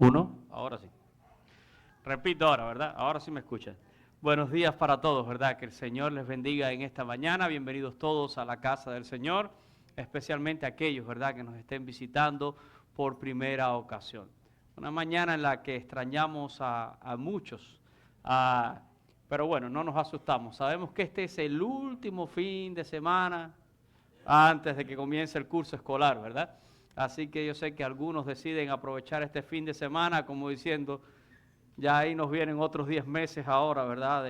Uno, ahora sí. Repito ahora, ¿verdad? Ahora sí me escuchan. Buenos días para todos, ¿verdad? Que el Señor les bendiga en esta mañana. Bienvenidos todos a la casa del Señor, especialmente aquellos, ¿verdad?, que nos estén visitando por primera ocasión. Una mañana en la que extrañamos a muchos, pero bueno, no nos asustamos. Sabemos que este es el último fin de semana antes de que comience el curso escolar, ¿verdad? Así que yo sé que algunos deciden aprovechar este fin de semana como diciendo, ya ahí nos vienen otros 10 meses ahora, ¿verdad?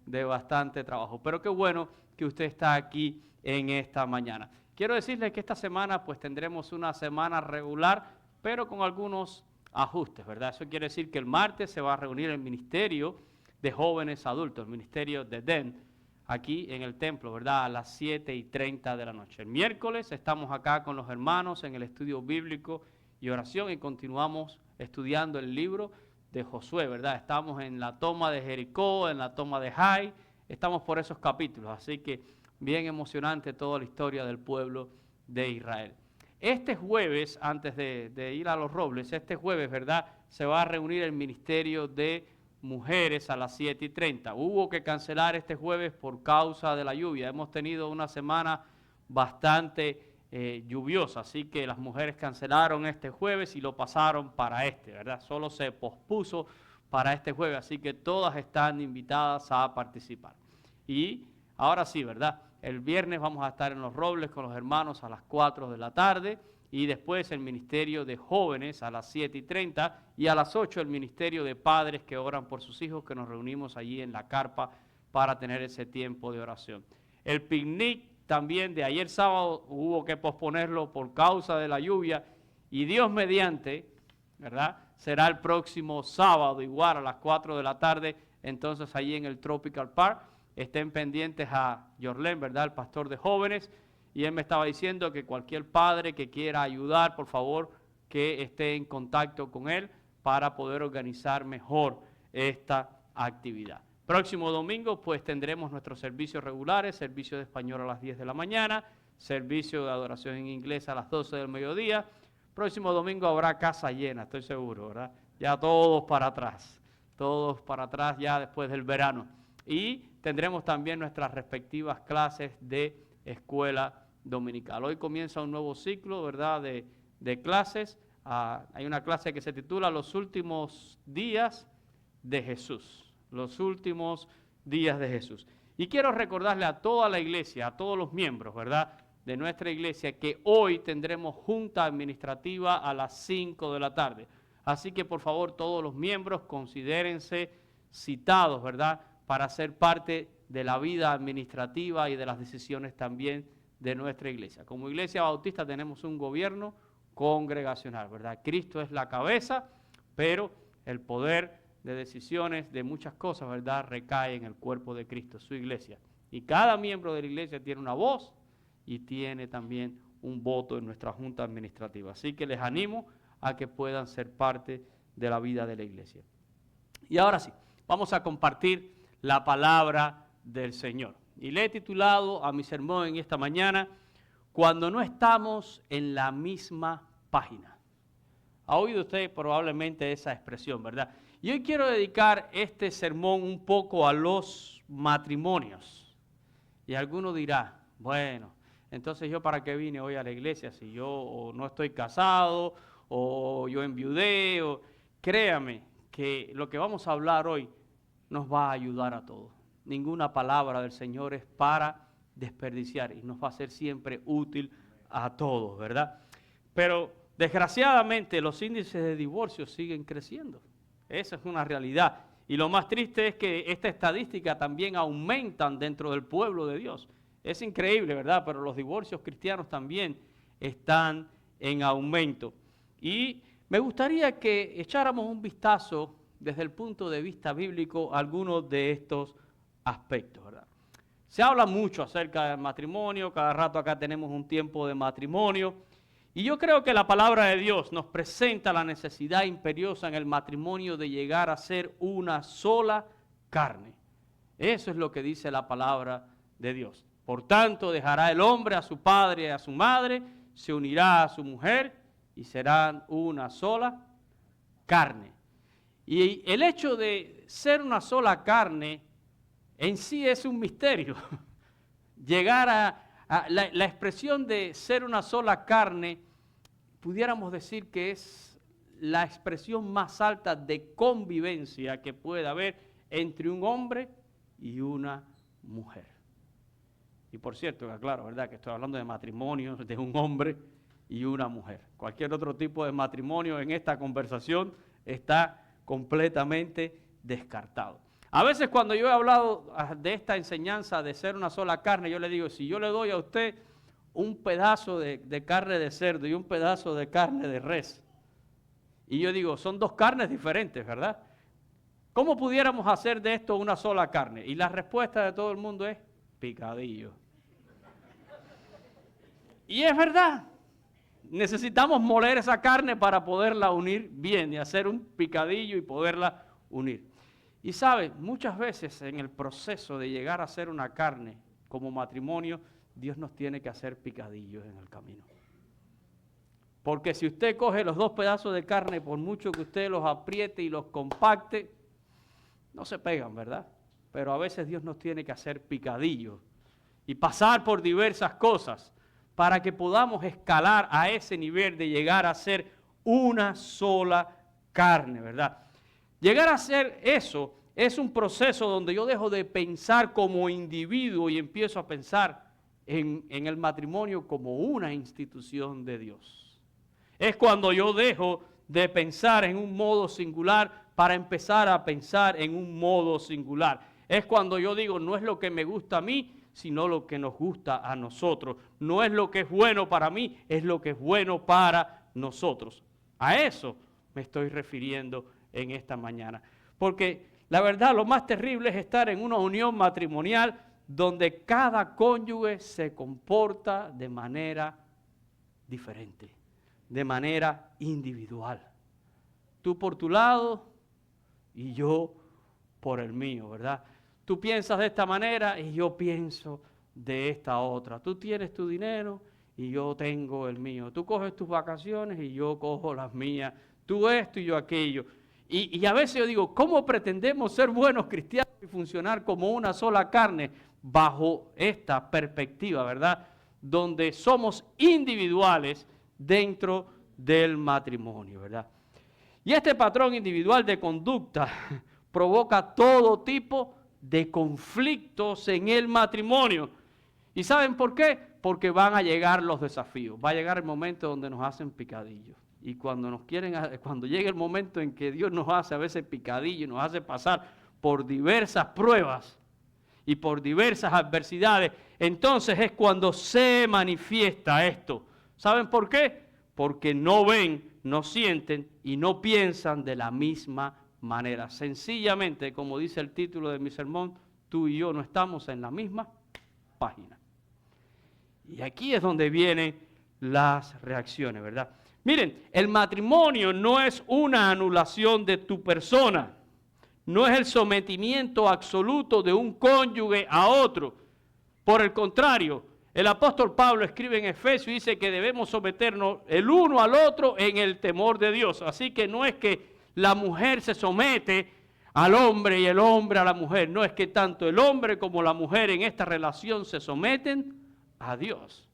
De bastante trabajo. Pero qué bueno que usted está aquí en esta mañana. Quiero decirles que esta semana pues tendremos una semana regular, pero con algunos ajustes, ¿verdad? Eso quiere decir que el martes se va a reunir el Ministerio de Jóvenes Adultos, el Ministerio de DEN, aquí en el templo, ¿verdad? A las 7:30 de la noche. El miércoles estamos acá con los hermanos en el estudio bíblico y oración y continuamos estudiando el libro de Josué, ¿verdad? Estamos en la toma de Jericó, en la toma de Jai, estamos por esos capítulos, así que bien emocionante toda la historia del pueblo de Israel. Este jueves, antes de ir a los Robles, este jueves, ¿verdad?, se va a reunir el Ministerio de Mujeres a las 7:30. Hubo que cancelar este jueves por causa de la lluvia. Hemos tenido una semana bastante lluviosa, así que las mujeres cancelaron este jueves y lo pasaron para ¿verdad? Solo se pospuso para este jueves, así que todas están invitadas a participar. Y ahora sí, ¿verdad? El viernes vamos a estar en Los Robles con los hermanos a las 4 de la tarde y después el Ministerio de Jóvenes a las 7:30 y a las 8 el Ministerio de Padres que oran por sus hijos, que nos reunimos allí en la carpa para tener ese tiempo de oración. El picnic también de ayer sábado hubo que posponerlo por causa de la lluvia y Dios mediante, ¿verdad?, será el próximo sábado igual a las 4 de la tarde, entonces allí en el Tropical Park. Estén pendientes a Jorlen, ¿verdad?, el pastor de jóvenes, y él me estaba diciendo que cualquier padre que quiera ayudar, por favor, que esté en contacto con él para poder organizar mejor esta actividad. Próximo domingo pues tendremos nuestros servicios regulares, servicio de español a las 10 de la mañana, servicio de adoración en inglés a las 12 del mediodía. Próximo domingo habrá casa llena, estoy seguro, ¿verdad? Ya todos para atrás ya después del verano. Y tendremos también nuestras respectivas clases de escuela dominical. Hoy comienza un nuevo ciclo, ¿verdad?, de clases. Hay una clase que se titula Los últimos días de Jesús. Los últimos días de Jesús. Y quiero recordarle a toda la iglesia, a todos los miembros, ¿verdad?, de nuestra iglesia, que hoy tendremos junta administrativa a las 5 de la tarde. Así que por favor todos los miembros considérense citados, ¿verdad?, para ser parte de la vida administrativa y de las decisiones también de nuestra iglesia. Como Iglesia Bautista tenemos un gobierno congregacional, ¿verdad? Cristo es la cabeza, pero el poder de decisiones de muchas cosas, ¿verdad?, recae en el cuerpo de Cristo, su iglesia. Y cada miembro de la iglesia tiene una voz y tiene también un voto en nuestra junta administrativa. Así que les animo a que puedan ser parte de la vida de la iglesia. Y ahora sí, vamos a compartir la palabra del Señor. Y le he titulado a mi sermón en esta mañana, Cuando no estamos en la misma página. Ha oído usted probablemente esa expresión, ¿verdad? Y hoy quiero dedicar este sermón un poco a los matrimonios. Y alguno dirá, bueno, entonces yo para qué vine hoy a la iglesia si yo o no estoy casado o yo enviudé. Créame que lo que vamos a hablar hoy nos va a ayudar a todos. Ninguna palabra del Señor es para desperdiciar y nos va a ser siempre útil a todos, ¿verdad? Pero desgraciadamente los índices de divorcio siguen creciendo. Esa es una realidad. Y lo más triste es que esta estadística también aumentan dentro del pueblo de Dios. Es increíble, ¿verdad? Pero los divorcios cristianos también están en aumento. Y me gustaría que echáramos un vistazo desde el punto de vista bíblico a algunos de estos aspectos, ¿verdad? Se habla mucho acerca del matrimonio, cada rato acá tenemos un tiempo de matrimonio. Y yo creo que la palabra de Dios nos presenta la necesidad imperiosa en el matrimonio de llegar a ser una sola carne. Eso es lo que dice la palabra de Dios. Por tanto, dejará el hombre a su padre y a su madre, se unirá a su mujer y serán una sola carne. Y el hecho de ser una sola carne en sí es un misterio. Llegar a la expresión de ser una sola carne, pudiéramos decir que es la expresión más alta de convivencia que puede haber entre un hombre y una mujer. Y por cierto, claro, ¿verdad? Que estoy hablando de matrimonio de un hombre y una mujer. Cualquier otro tipo de matrimonio en esta conversación está completamente descartado. A veces cuando yo he hablado de esta enseñanza de ser una sola carne, yo le digo, si yo le doy a usted un pedazo de carne de cerdo y un pedazo de carne de res, y yo digo, son dos carnes diferentes, ¿verdad? ¿Cómo pudiéramos hacer de esto una sola carne? Y la respuesta de todo el mundo es picadillo. Y es verdad. Necesitamos moler esa carne para poderla unir bien y hacer un picadillo y poderla unir. Y sabe, muchas veces en el proceso de llegar a ser una carne como matrimonio, Dios nos tiene que hacer picadillos en el camino. Porque si usted coge los dos pedazos de carne, por mucho que usted los apriete y los compacte, no se pegan, ¿verdad? Pero a veces Dios nos tiene que hacer picadillos y pasar por diversas cosas para que podamos escalar a ese nivel de llegar a ser una sola carne, ¿verdad? Llegar a ser eso es un proceso donde yo dejo de pensar como individuo y empiezo a pensar en el matrimonio como una institución de Dios. Es cuando yo dejo de pensar en un modo singular para empezar a pensar en un modo singular. Es cuando yo digo, no es lo que me gusta a mí, sino lo que nos gusta a nosotros. No es lo que es bueno para mí, es lo que es bueno para nosotros. A eso me estoy refiriendo en esta mañana. Porque la verdad, lo más terrible es estar en una unión matrimonial donde cada cónyuge se comporta de manera diferente, de manera individual. Tú por tu lado y yo por el mío, ¿verdad? Tú piensas de esta manera y yo pienso de esta otra. Tú tienes tu dinero y yo tengo el mío. Tú coges tus vacaciones y yo cojo las mías. Tú esto y yo aquello. Y a veces yo digo, ¿cómo pretendemos ser buenos cristianos y funcionar como una sola carne bajo esta perspectiva, ¿verdad? Donde somos individuales dentro del matrimonio, ¿verdad? Y este patrón individual de conducta provoca todo tipo de conflictos en el matrimonio. ¿Y saben por qué? Porque van a llegar los desafíos. Va a llegar el momento donde nos hacen picadillos. Y cuando llegue el momento en que Dios nos hace a veces picadillos, nos hace pasar por diversas pruebas y por diversas adversidades, entonces es cuando se manifiesta esto. ¿Saben por qué? Porque no ven, no sienten y no piensan de la misma manera. Sencillamente, como dice el título de mi sermón, tú y yo no estamos en la misma página. Y aquí es donde vienen las reacciones, ¿verdad? Miren, el matrimonio no es una anulación de tu persona, no es el sometimiento absoluto de un cónyuge a otro. Por el contrario, el apóstol Pablo escribe en Efesios y dice que debemos someternos el uno al otro en el temor de Dios. Así que no es que la mujer se somete al hombre y el hombre a la mujer. No es que tanto el hombre como la mujer en esta relación se someten a Dios.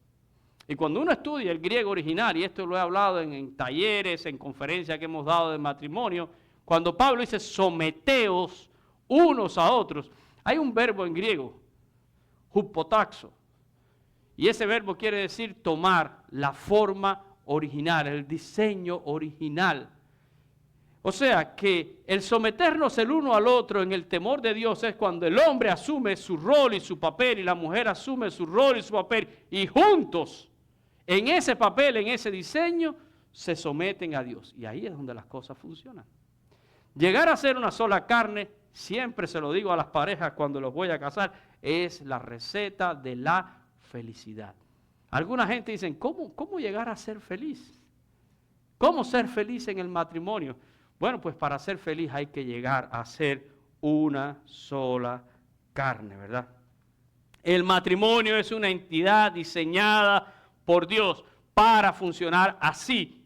Y cuando uno estudia el griego original, y esto lo he hablado en talleres, en conferencias que hemos dado de matrimonio, cuando Pablo dice someteos unos a otros, hay un verbo en griego, hupotaxo. Y ese verbo quiere decir tomar la forma original, el diseño original. O sea que el someternos el uno al otro en el temor de Dios es cuando el hombre asume su rol y su papel y la mujer asume su rol y su papel y juntos en ese papel, en ese diseño, se someten a Dios. Y ahí es donde las cosas funcionan. Llegar a ser una sola carne, siempre se lo digo a las parejas cuando los voy a casar, es la receta de la felicidad. Alguna gente dice, ¿cómo llegar a ser feliz? ¿Cómo ser feliz en el matrimonio? Bueno, pues para ser feliz hay que llegar a ser una sola carne, ¿verdad? El matrimonio es una entidad diseñada por Dios para funcionar así,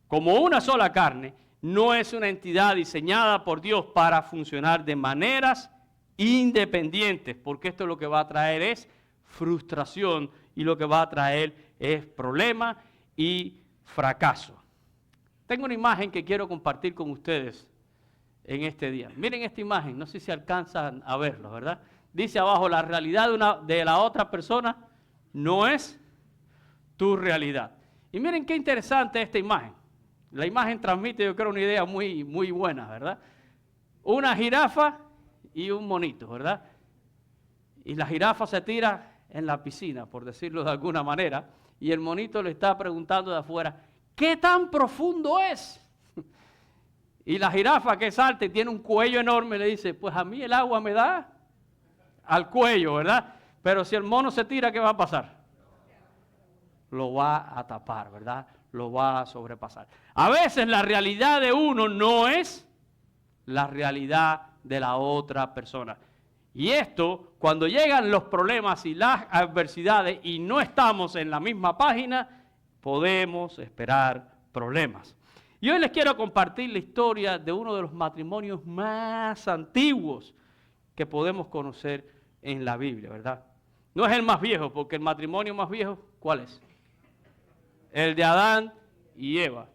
como una sola carne, no es una entidad diseñada por Dios para funcionar de maneras independientes, porque esto lo que va a traer es frustración y lo que va a traer es problema y fracaso. Tengo una imagen que quiero compartir con ustedes en este día. Miren esta imagen, no sé si alcanzan a verlo, ¿verdad? Dice abajo, la realidad de la otra persona no es tu realidad. Y miren qué interesante esta imagen. La imagen transmite, yo creo, una idea muy, muy buena, ¿verdad? Una jirafa y un monito, ¿verdad? Y la jirafa se tira en la piscina, por decirlo de alguna manera, y el monito le está preguntando de afuera, ¿qué tan profundo es? Y la jirafa, que es alta y tiene un cuello enorme, le dice, pues a mí el agua me da al cuello, ¿verdad? Pero si el mono se tira, ¿qué va a pasar? Lo va a tapar, ¿verdad? Lo va a sobrepasar. A veces la realidad de uno no es la realidad de la otra persona. Y esto, cuando llegan los problemas y las adversidades y no estamos en la misma página, podemos esperar problemas. Y hoy les quiero compartir la historia de uno de los matrimonios más antiguos que podemos conocer en la Biblia, ¿verdad? No es el más viejo, porque el matrimonio más viejo, ¿cuál es? El de Adán y Eva.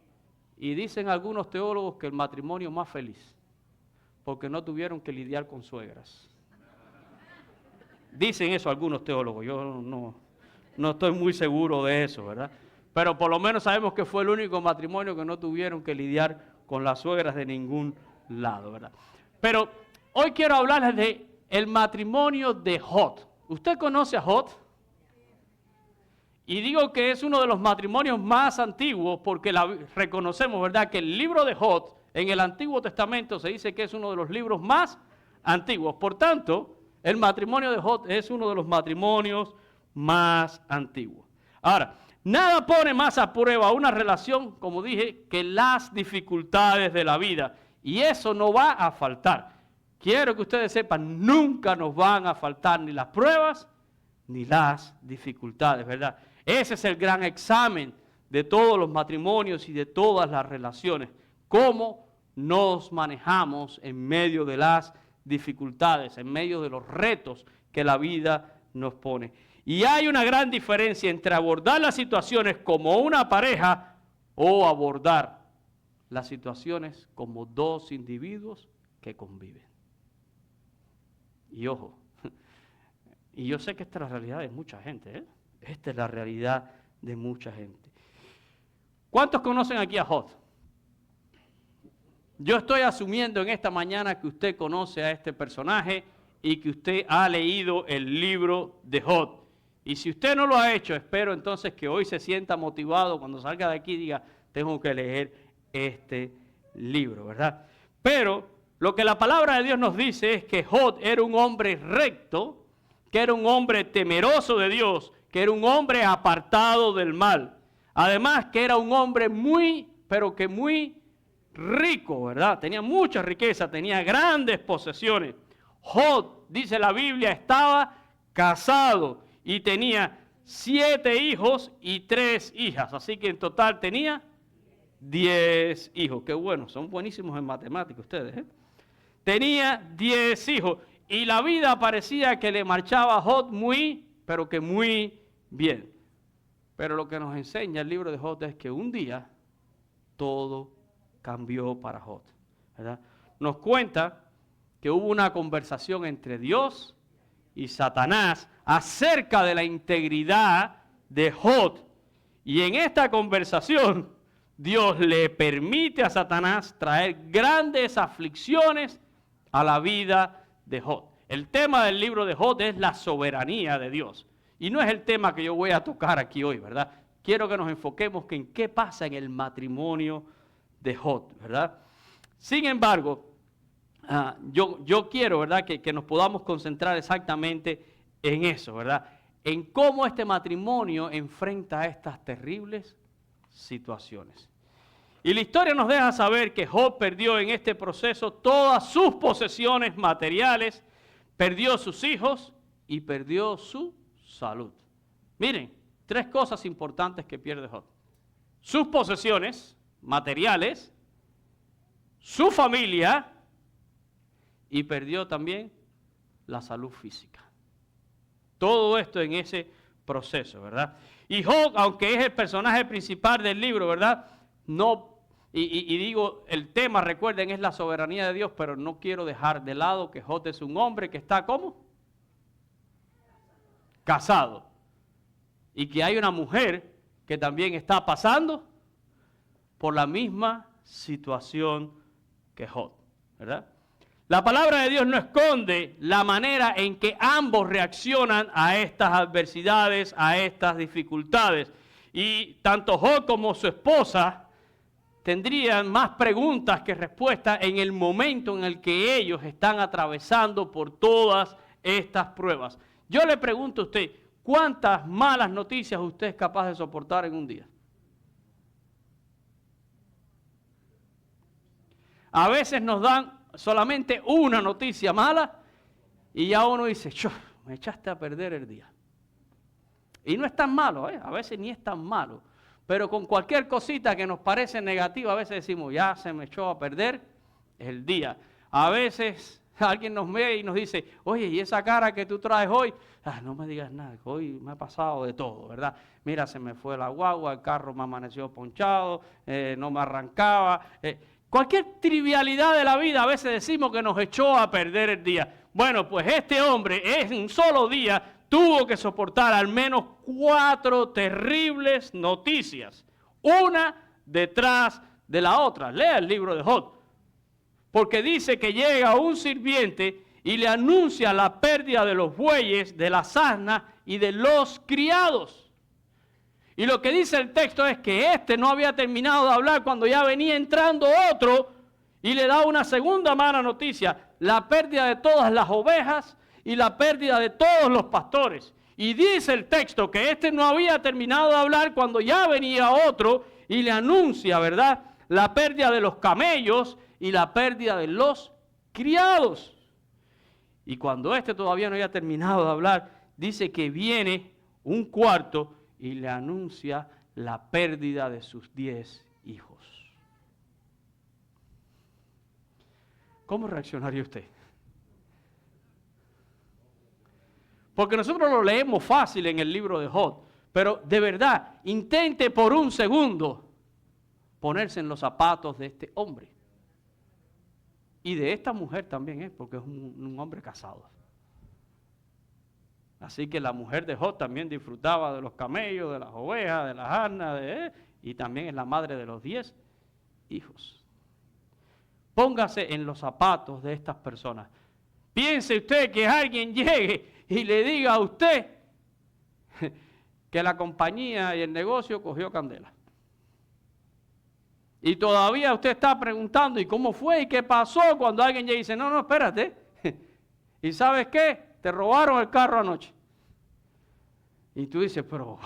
Y dicen algunos teólogos que el matrimonio más feliz, porque no tuvieron que lidiar con suegras. Dicen eso algunos teólogos, yo no estoy muy seguro de eso, ¿verdad? Pero por lo menos sabemos que fue el único matrimonio que no tuvieron que lidiar con las suegras de ningún lado, ¿verdad? Pero hoy quiero hablarles de el matrimonio de Jod. ¿Usted conoce a Jod? Y digo que es uno de los matrimonios más antiguos porque reconocemos, ¿verdad?, que el libro de Jod en el Antiguo Testamento se dice que es uno de los libros más antiguos. Por tanto, el matrimonio de Jod es uno de los matrimonios más antiguos. Ahora, nada pone más a prueba una relación, como dije, que las dificultades de la vida. Y eso no va a faltar. Quiero que ustedes sepan, nunca nos van a faltar ni las pruebas ni las dificultades, ¿verdad? Ese es el gran examen de todos los matrimonios y de todas las relaciones. Cómo nos manejamos en medio de las dificultades, en medio de los retos que la vida nos pone. Y hay una gran diferencia entre abordar las situaciones como una pareja o abordar las situaciones como dos individuos que conviven. Y ojo, y yo sé que esta es la realidad de mucha gente, ¿eh? Esta es la realidad de mucha gente. ¿Cuántos conocen aquí a Jod? Yo estoy asumiendo en esta mañana que usted conoce a este personaje y que usted ha leído el libro de Jod. Y si usted no lo ha hecho, espero entonces que hoy se sienta motivado cuando salga de aquí y diga, tengo que leer este libro, ¿verdad? Pero lo que la palabra de Dios nos dice es que Jod era un hombre recto, que era un hombre temeroso de Dios, que era un hombre apartado del mal. Además que era un hombre muy, pero que muy rico, ¿verdad? Tenía mucha riqueza, tenía grandes posesiones. Jod, dice la Biblia, estaba casado y tenía 7 hijos y 3 hijas. Así que en total tenía 10 hijos. Qué bueno, son buenísimos en matemáticas ustedes, ¿eh? Tenía 10 hijos y la vida parecía que le marchaba a Jod muy, pero que muy bien. Pero lo que nos enseña el libro de Jod es que un día todo cambió para Jod, ¿verdad? Nos cuenta que hubo una conversación entre Dios y Satanás acerca de la integridad de Jod. Y en esta conversación, Dios le permite a Satanás traer grandes aflicciones a la vida de Jod. El tema del libro de Jod es la soberanía de Dios. Y no es el tema que yo voy a tocar aquí hoy, ¿verdad? Quiero que nos enfoquemos en qué pasa en el matrimonio de Jod, ¿verdad? Sin embargo, yo quiero, ¿verdad?, que nos podamos concentrar exactamente en eso, ¿verdad? En cómo este matrimonio enfrenta estas terribles situaciones. Y la historia nos deja saber que Jod perdió en este proceso todas sus posesiones materiales, perdió sus hijos y perdió su salud. Miren, 3 cosas importantes que pierde Jod. Sus posesiones materiales, su familia y perdió también la salud física. Todo esto en ese proceso, ¿verdad? Y Job, aunque es el personaje principal del libro, ¿verdad? No, y digo, el tema, recuerden, es la soberanía de Dios, pero no quiero dejar de lado que Job es un hombre que está, ¿cómo? Casado. Y que hay una mujer que también está pasando por la misma situación que Job, ¿verdad? La palabra de Dios no esconde la manera en que ambos reaccionan a estas adversidades, a estas dificultades. Y tanto Job como su esposa tendrían más preguntas que respuestas en el momento en el que ellos están atravesando por todas estas pruebas. Yo le pregunto a usted, ¿cuántas malas noticias usted es capaz de soportar en un día? A veces nos dan solamente una noticia mala y ya uno dice, me echaste a perder el día. Y no es tan malo, a veces ni es tan malo. Pero con cualquier cosita que nos parece negativa, a veces decimos, ya se me echó a perder el día. A veces alguien nos ve y nos dice, oye, ¿y esa cara que tú traes hoy? No me digas nada, que hoy me ha pasado de todo, ¿verdad? Mira, se me fue la guagua, el carro me amaneció ponchado, no me arrancaba. Cualquier trivialidad de la vida a veces decimos que nos echó a perder el día. Bueno, pues este hombre en un solo día tuvo que soportar al menos 4 terribles noticias, una detrás de la otra. Lea el libro de Job, porque dice que llega un sirviente y le anuncia la pérdida de los bueyes, de las asnas y de los criados. Y lo que dice el texto es que este no había terminado de hablar cuando ya venía entrando otro y le da una segunda mala noticia, la pérdida de todas las ovejas y la pérdida de todos los pastores. Y dice el texto que este no había terminado de hablar cuando ya venía otro y le anuncia, ¿verdad?, la pérdida de los camellos y la pérdida de los criados. Y cuando este todavía no había terminado de hablar, dice que viene un cuarto y le anuncia la pérdida de sus 10 hijos. ¿Cómo reaccionaría usted? Porque nosotros lo leemos fácil en el libro de Job, pero de verdad, intente por un segundo ponerse en los zapatos de este hombre. Y de esta mujer también porque es un hombre casado. Así que la mujer de Job también disfrutaba de los camellos, de las ovejas, de las asnas, y también es la madre de los 10 hijos. Póngase en los zapatos de estas personas. Piense usted que alguien llegue y le diga a usted que la compañía y el negocio cogió candela. Y todavía usted está preguntando, ¿y cómo fue? ¿Y qué pasó? Cuando alguien llega y dice, no, espérate. ¿Y sabes qué? Te robaron el carro anoche. Y tú dices, pero...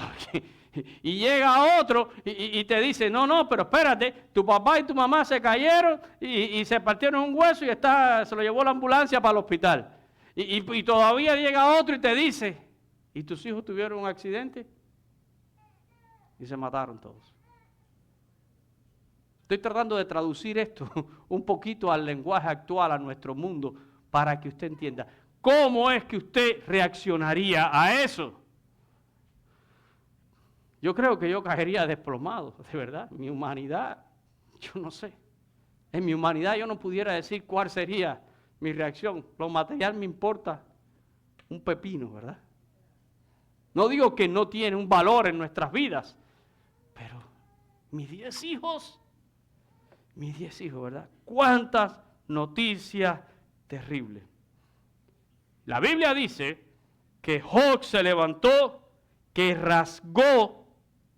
Y llega otro y te dice, no, pero espérate, tu papá y tu mamá se cayeron y se partieron un hueso y se lo llevó la ambulancia para el hospital. Y todavía llega otro y te dice, ¿y tus hijos tuvieron un accidente? Y se mataron todos. Estoy tratando de traducir esto un poquito al lenguaje actual, a nuestro mundo, para que usted entienda. ¿Cómo es que usted reaccionaría a eso? Yo creo que yo caería desplomado, de verdad. Mi humanidad, yo no sé. En mi humanidad yo no pudiera decir cuál sería mi reacción. Lo material me importa un pepino, ¿verdad? No digo que no tiene un valor en nuestras vidas, pero mis 10 hijos, ¿verdad? ¿Cuántas noticias terribles? La Biblia dice que Job se levantó, que rasgó,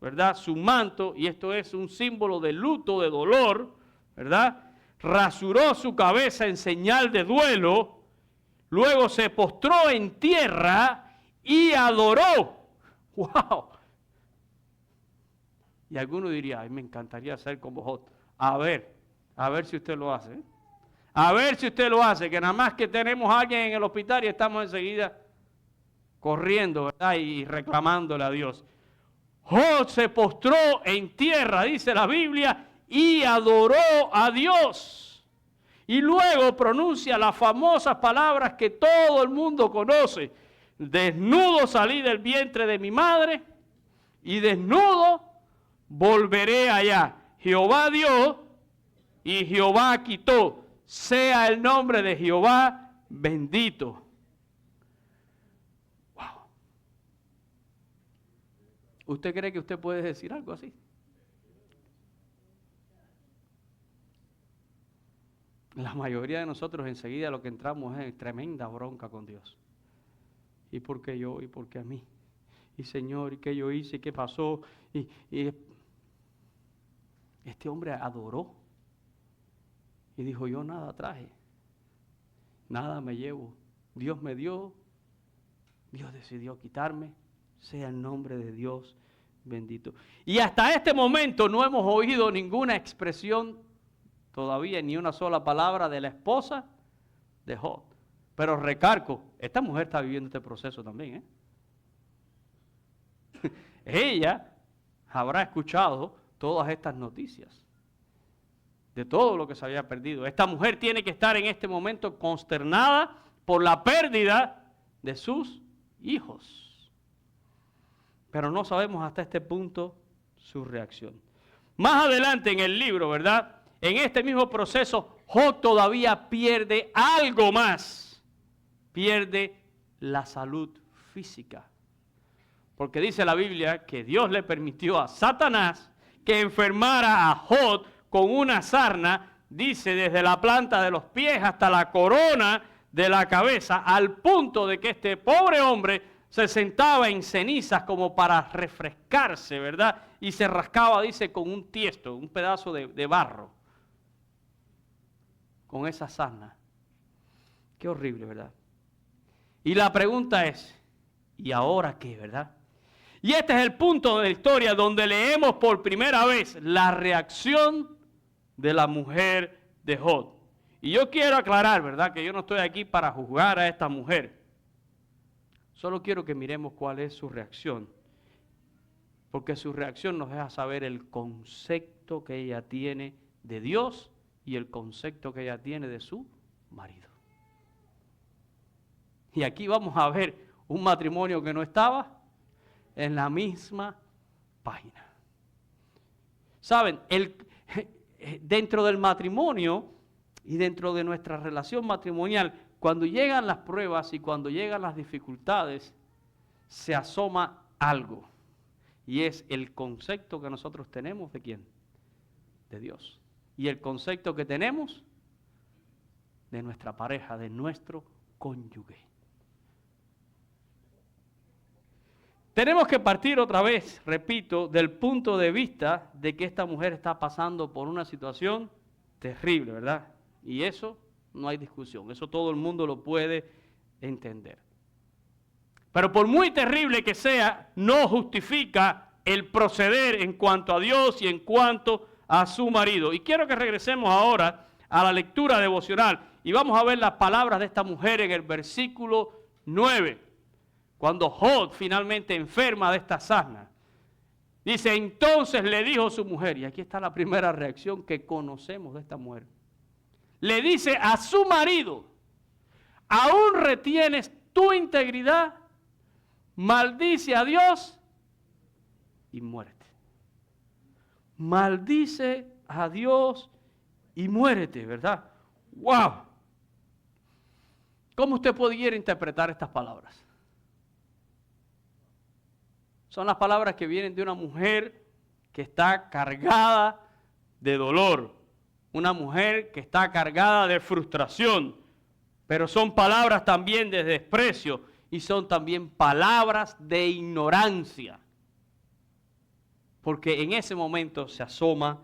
¿verdad?, su manto, y esto es un símbolo de luto, de dolor, ¿verdad? Rasuró su cabeza en señal de duelo, luego se postró en tierra y adoró. ¡Wow! Y alguno diría, ay, me encantaría ser como Job. A ver si usted lo hace. A ver si usted lo hace, que nada más que tenemos a alguien en el hospital y estamos enseguida corriendo, ¿verdad?, y reclamándole a Dios. Job se postró en tierra, dice la Biblia, y adoró a Dios. Y luego pronuncia las famosas palabras que todo el mundo conoce. Desnudo salí del vientre de mi madre y desnudo volveré allá. Jehová dio y Jehová quitó. Sea el nombre de Jehová bendito. Wow. ¿Usted cree que usted puede decir algo así? La mayoría de nosotros enseguida lo que entramos es en tremenda bronca con Dios. ¿Y por qué yo? ¿Y por qué a mí? Y Señor, ¿y qué yo hice? ¿Y qué pasó? Y este hombre adoró y dijo, yo nada traje, nada me llevo. Dios me dio, Dios decidió quitarme, sea el nombre de Dios bendito. Y hasta este momento no hemos oído ninguna expresión todavía, ni una sola palabra de la esposa de Job. Pero recargo, esta mujer está viviendo este proceso también, Ella habrá escuchado todas estas noticias de todo lo que se había perdido. Esta mujer tiene que estar en este momento consternada por la pérdida de sus hijos. Pero no sabemos hasta este punto su reacción. Más adelante en el libro, ¿verdad? En este mismo proceso, Job todavía pierde algo más. Pierde la salud física. Porque dice la Biblia que Dios le permitió a Satanás que enfermara a Job con una sarna, dice, desde la planta de los pies hasta la corona de la cabeza, al punto de que este pobre hombre se sentaba en cenizas como para refrescarse, ¿verdad? Y se rascaba, dice, con un tiesto, un pedazo de barro, con esa sarna. Qué horrible, ¿verdad? Y la pregunta es, ¿y ahora qué, verdad? Y este es el punto de la historia donde leemos por primera vez la reacción de la mujer de Job. Y yo quiero aclarar, ¿verdad?, que yo no estoy aquí para juzgar a esta mujer. Solo quiero que miremos cuál es su reacción. Porque su reacción nos deja saber el concepto que ella tiene de Dios y el concepto que ella tiene de su marido. Y aquí vamos a ver un matrimonio que no estaba en la misma página. Saben, dentro del matrimonio y dentro de nuestra relación matrimonial, cuando llegan las pruebas y cuando llegan las dificultades, se asoma algo. Y es el concepto que nosotros tenemos de ¿quién? De Dios. Y el concepto que tenemos de nuestra pareja, de nuestro cónyuge. Tenemos que partir otra vez, repito, del punto de vista de que esta mujer está pasando por una situación terrible, ¿verdad? Y eso no hay discusión, eso todo el mundo lo puede entender. Pero por muy terrible que sea, no justifica el proceder en cuanto a Dios y en cuanto a su marido. Y quiero que regresemos ahora a la lectura devocional y vamos a ver las palabras de esta mujer en el versículo 9. Cuando Job finalmente enferma de esta sarna. Dice, entonces le dijo su mujer, y aquí está la primera reacción que conocemos de esta mujer. Le dice a su marido, ¿aún retienes tu integridad? Maldice a Dios y muérete. Maldice a Dios y muérete, ¿verdad? ¡Wow! ¿Cómo usted pudiera interpretar estas palabras? Son las palabras que vienen de una mujer que está cargada de dolor. Una mujer que está cargada de frustración. Pero son palabras también de desprecio y son también palabras de ignorancia. Porque en ese momento se asoma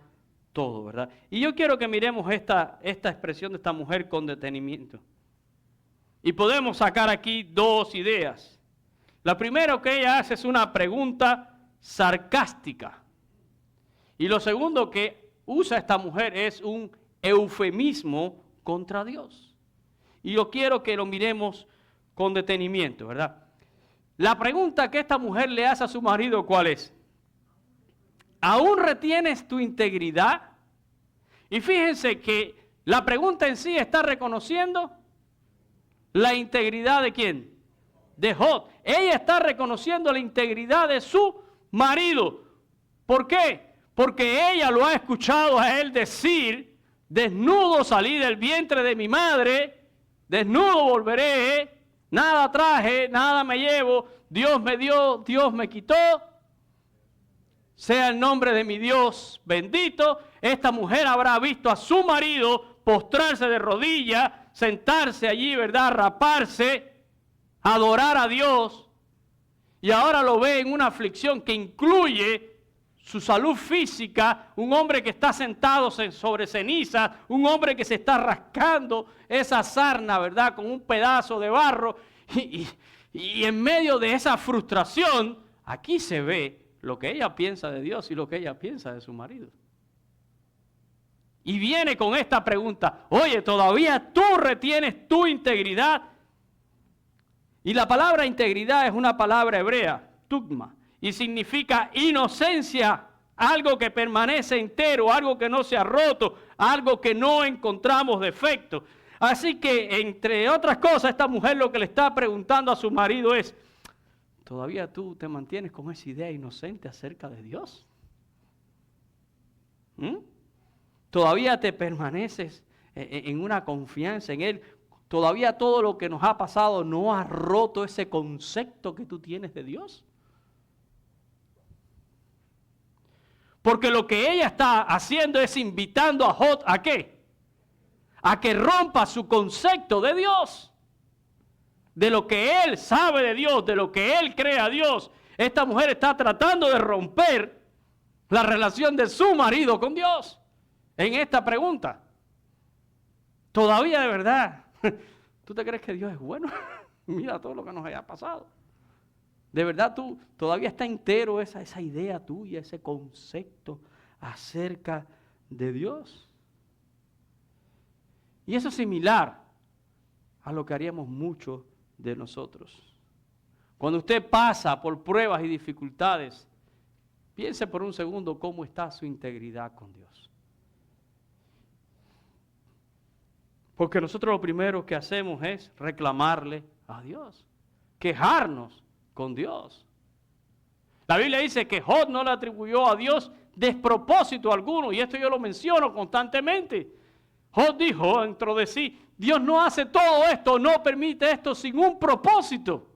todo, ¿verdad? Y yo quiero que miremos esta expresión de esta mujer con detenimiento. Y podemos sacar aquí dos ideas. La primera que ella hace es una pregunta sarcástica. Y lo segundo que usa esta mujer es un eufemismo contra Dios. Y yo quiero que lo miremos con detenimiento, ¿verdad? La pregunta que esta mujer le hace a su marido, ¿cuál es? ¿Aún retienes tu integridad? Y fíjense que La pregunta en sí está reconociendo la integridad de ¿quién? De Jod. Ella está reconociendo la integridad de su marido. ¿Por qué? Porque ella lo ha escuchado a él decir: desnudo salí del vientre de mi madre, desnudo volveré, nada traje, nada me llevo, Dios me dio, Dios me quitó. Sea el nombre de mi Dios bendito. Esta mujer habrá visto a su marido postrarse de rodillas, sentarse allí, ¿verdad? Raparse, adorar a Dios. Y ahora lo ve en una aflicción que incluye su salud física, un hombre que está sentado sobre ceniza, un hombre que se está rascando esa sarna, ¿verdad? Con un pedazo de barro. Y en medio de esa frustración, aquí se ve lo que ella piensa de Dios y lo que ella piensa de su marido. Y viene con esta pregunta: oye, ¿todavía tú retienes tu integridad? Y la palabra integridad es una palabra hebrea, tugma, y significa inocencia, algo que permanece entero, algo que no se ha roto, algo que no encontramos defecto. Así que, entre otras cosas, esta mujer lo que le está preguntando a su marido es: ¿todavía tú te mantienes con esa idea inocente acerca de Dios? ¿Todavía te permaneces en una confianza en Él? ¿Todavía todo lo que nos ha pasado no ha roto ese concepto que tú tienes de Dios? Porque lo que ella está haciendo es invitando a Jod ¿a qué? A que rompa su concepto de Dios. De lo que él sabe de Dios, de lo que él cree a Dios. Esta mujer está tratando de romper la relación de su marido con Dios en esta pregunta. Todavía de verdad, ¿tú te crees que Dios es bueno? Mira todo lo que nos haya pasado. De verdad tú todavía está entero esa idea tuya, ese concepto acerca de Dios. Y eso es similar a lo que haríamos muchos de nosotros. Cuando usted pasa por pruebas y dificultades, piense por un segundo cómo está su integridad con Dios. Porque nosotros lo primero que hacemos es reclamarle a Dios, quejarnos con Dios. La Biblia dice que Jod no le atribuyó a Dios despropósito alguno, y esto yo lo menciono constantemente. Jod dijo dentro de sí: Dios no hace todo esto, no permite esto sin un propósito.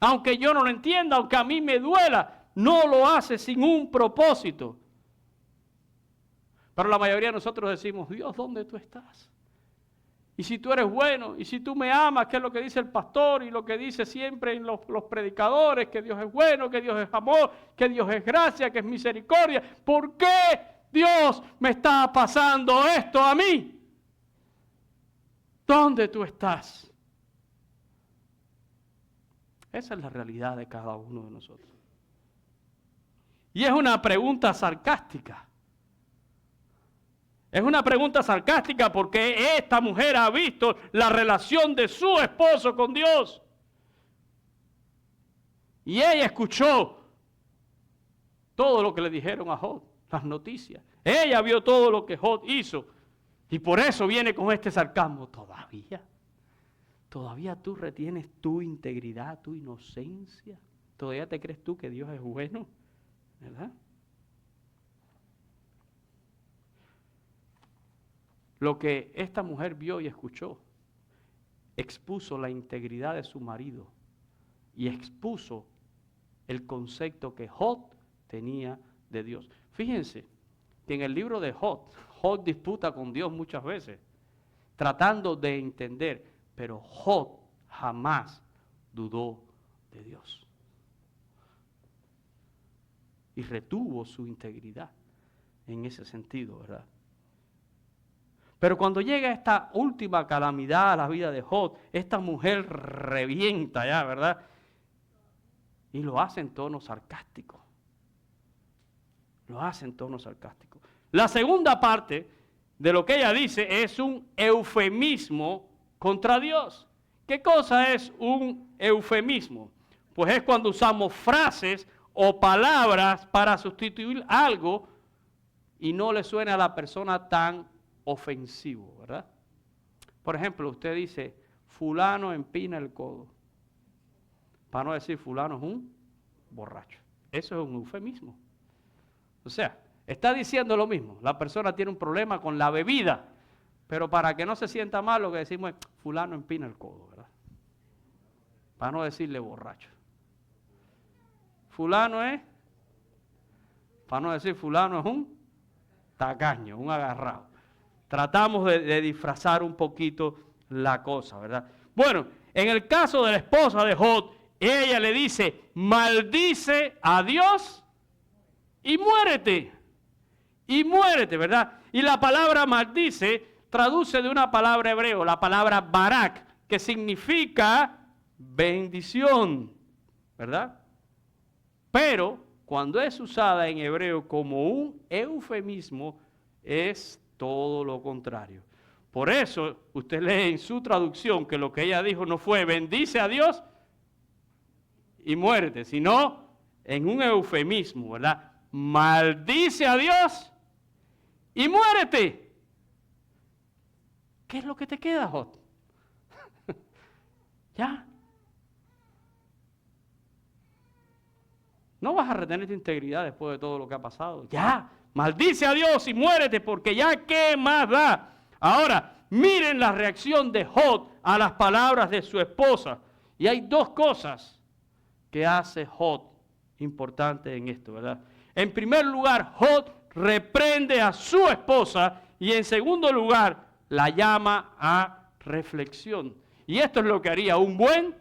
Aunque yo no lo entienda, aunque a mí me duela, no lo hace sin un propósito. Pero la mayoría de nosotros decimos: Dios, ¿dónde tú estás? Y si tú eres bueno, y si tú me amas, que es lo que dice el pastor y lo que dice siempre en los predicadores, que Dios es bueno, que Dios es amor, que Dios es gracia, que es misericordia. ¿Por qué Dios me está pasando esto a mí? ¿Dónde tú estás? Esa es la realidad de cada uno de nosotros. Y es una pregunta sarcástica. Es una pregunta sarcástica porque esta mujer ha visto la relación de su esposo con Dios. Y ella escuchó todo lo que le dijeron a Jod, las noticias. Ella vio todo lo que Jod hizo. Y por eso viene con este sarcasmo. ¿Todavía tú retienes tu integridad, tu inocencia? ¿Todavía te crees tú que Dios es bueno? ¿Verdad? Lo que esta mujer vio y escuchó expuso la integridad de su marido y expuso el concepto que Jod tenía de Dios. Fíjense que en el libro de Jod disputa con Dios muchas veces, tratando de entender, pero Jod jamás dudó de Dios. Y retuvo su integridad en ese sentido, ¿verdad? Pero cuando llega esta última calamidad a la vida de Jod, esta mujer revienta ya, ¿verdad? Y lo hace en tono sarcástico. Lo hace en tono sarcástico. La segunda parte de lo que ella dice es un eufemismo contra Dios. ¿Qué cosa es un eufemismo? Pues es cuando usamos frases o palabras para sustituir algo y no le suena a la persona tan ofensivo, ¿verdad? Por ejemplo, usted dice, fulano empina el codo. Para no decir fulano es un borracho. Eso es un eufemismo. O sea, está diciendo lo mismo. La persona tiene un problema con la bebida, pero para que no se sienta mal, lo que decimos es, fulano empina el codo, ¿verdad? Para no decirle borracho. Fulano es, para no decir fulano es un tacaño, un agarrado. Tratamos de disfrazar un poquito la cosa, ¿verdad? Bueno, en el caso de la esposa de Job, ella le dice, maldice a Dios y muérete. Y muérete, ¿verdad? Y la palabra maldice traduce de una palabra hebreo, la palabra barak, que significa bendición, ¿verdad? Pero cuando es usada en hebreo como un eufemismo, es todo lo contrario. Por eso usted lee en su traducción que lo que ella dijo no fue bendice a Dios y muérete, sino en un eufemismo, ¿verdad? Maldice a Dios y muérete. ¿Qué es lo que te queda, Job? ¿Ya? No vas a retener tu integridad después de todo lo que ha pasado. Ya, maldice a Dios y muérete, porque ya qué más da. Ahora, miren la reacción de Job a las palabras de su esposa. Y hay dos cosas que hace Job importante en esto, ¿verdad? En primer lugar, Job reprende a su esposa y en segundo lugar, la llama a reflexión. Y esto es lo que haría un buen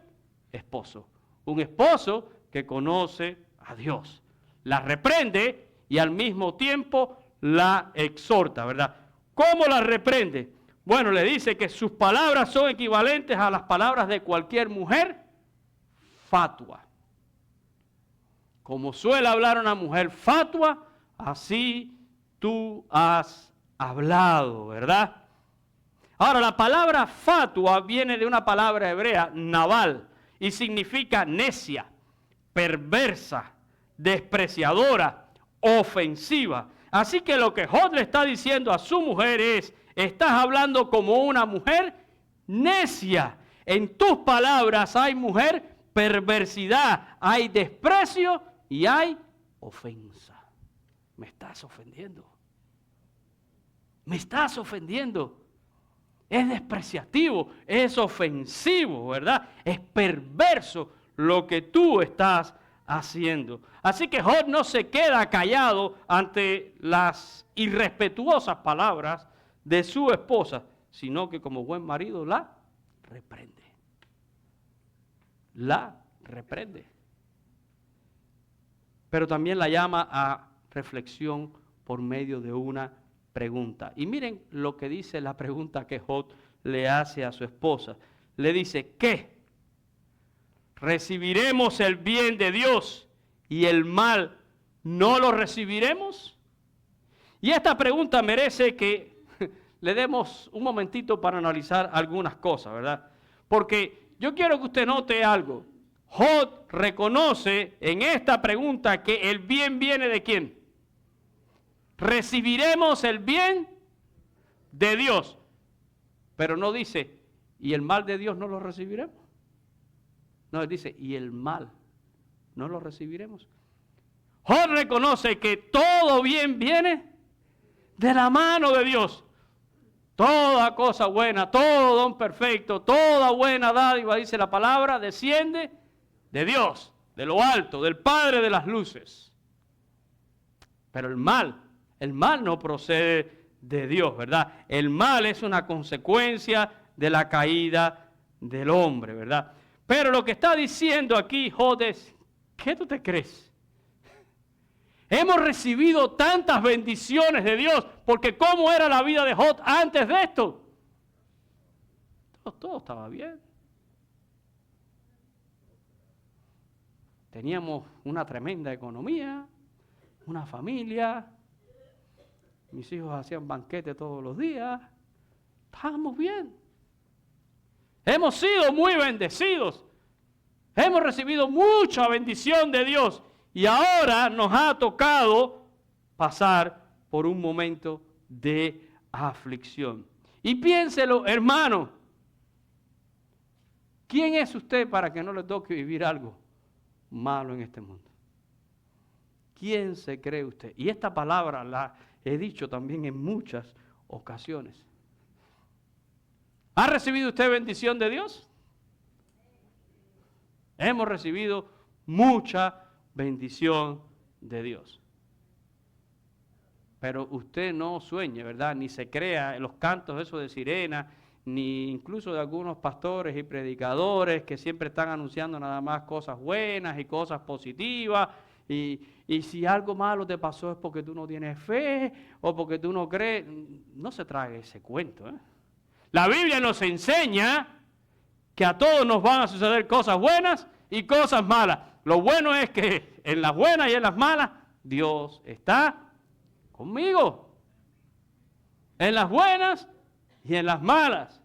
esposo. Un esposo que conoce a Dios. La reprende y al mismo tiempo la exhorta, ¿verdad? ¿Cómo la reprende? Bueno, le dice que sus palabras son equivalentes a las palabras de cualquier mujer fatua. Como suele hablar una mujer fatua, así tú has hablado, ¿verdad? Ahora, la palabra fatua viene de una palabra hebrea, naval, y significa necia, perversa, despreciadora, ofensiva. Así que lo que Job le está diciendo a su mujer es, estás hablando como una mujer necia. En tus palabras hay, mujer, perversidad, hay desprecio y hay ofensa. Me estás ofendiendo. Me estás ofendiendo. Es despreciativo, es ofensivo, ¿verdad? Es perverso lo que tú estás haciendo. Así que Job no se queda callado ante las irrespetuosas palabras de su esposa, sino que como buen marido la reprende. La reprende. Pero también la llama a reflexión por medio de una pregunta. Y miren lo que dice la pregunta que Job le hace a su esposa. Le dice, ¿qué? ¿Recibiremos el bien de Dios y el mal no lo recibiremos? Y esta pregunta merece que le demos un momentito para analizar algunas cosas, ¿verdad? Porque yo quiero que usted note algo. Job reconoce en esta pregunta que el bien viene ¿de quién? Recibiremos el bien de Dios. Pero no dice, ¿y el mal de Dios no lo recibiremos? No, dice, ¿y el mal no lo recibiremos? Job reconoce que todo bien viene de la mano de Dios. Toda cosa buena, todo don perfecto, toda buena dádiva, dice la palabra, desciende de Dios, de lo alto, del Padre de las luces. Pero el mal no procede de Dios, ¿verdad? El mal es una consecuencia de la caída del hombre, ¿verdad? Pero lo que está diciendo aquí Job es, ¿qué tú te crees? Hemos recibido tantas bendiciones de Dios, porque ¿cómo era la vida de Job antes de esto? Todo estaba bien. Teníamos una tremenda economía, una familia, mis hijos hacían banquete todos los días, estábamos bien. Hemos sido muy bendecidos, hemos recibido mucha bendición de Dios y ahora nos ha tocado pasar por un momento de aflicción. Y piénselo, hermano, ¿quién es usted para que no le toque vivir algo malo en este mundo? ¿Quién se cree usted? Y esta palabra la he dicho también en muchas ocasiones. ¿Ha recibido usted bendición de Dios? Hemos recibido mucha bendición de Dios. Pero usted no sueñe, ¿verdad? Ni se crea en los cantos esos de sirena, ni incluso de algunos pastores y predicadores que siempre están anunciando nada más cosas buenas y cosas positivas. Y si algo malo te pasó es porque tú no tienes fe o porque tú no crees. No se trague ese cuento, ¿eh? La Biblia nos enseña que a todos nos van a suceder cosas buenas y cosas malas. Lo bueno es que en las buenas y en las malas, Dios está conmigo. En las buenas y en las malas.